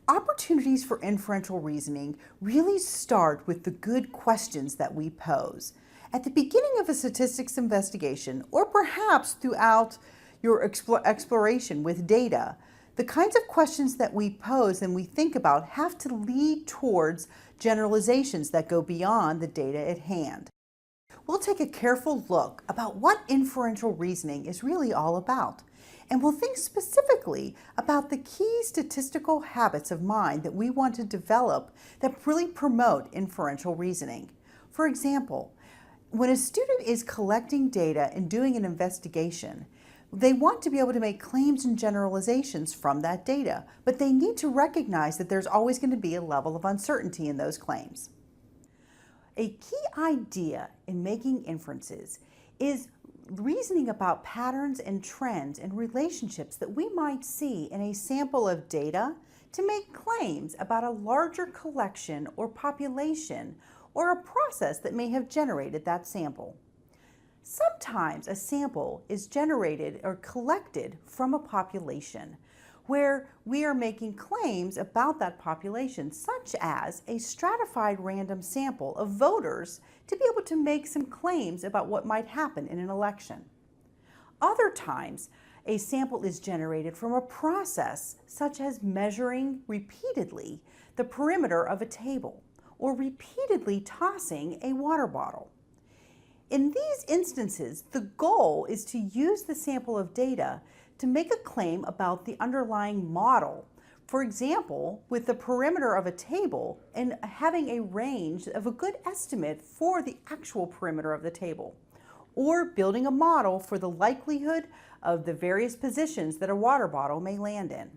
Opportunities for inferential reasoning really start with the good questions that we pose. At the beginning of a statistics investigation, or perhaps throughout your exploration with data, the kinds of questions that we pose and we think about have to lead towards generalizations that go beyond the data at hand. We'll take a careful look about what inferential reasoning is really all about, and we'll think specifically about the key statistical habits of mind that we want to develop that really promote inferential reasoning. For example, when a student is collecting data and doing an investigation, they want to be able to make claims and generalizations from that data, but they need to recognize that there's always going to be a level of uncertainty in those claims. A key idea in making inferences is reasoning about patterns and trends and relationships that we might see in a sample of data to make claims about a larger collection or population or a process that may have generated that sample. Sometimes a sample is generated or collected from a population where we are making claims about that population, such as a stratified random sample of voters to be able to make some claims about what might happen in an election. Other times, a sample is generated from a process such as measuring repeatedly the perimeter of a table or repeatedly tossing a water bottle. In these instances, the goal is to use the sample of data to make a claim about the underlying model. For example, with the perimeter of a table and having a range of a good estimate for the actual perimeter of the table, or building a model for the likelihood of the various positions that a water bottle may land in.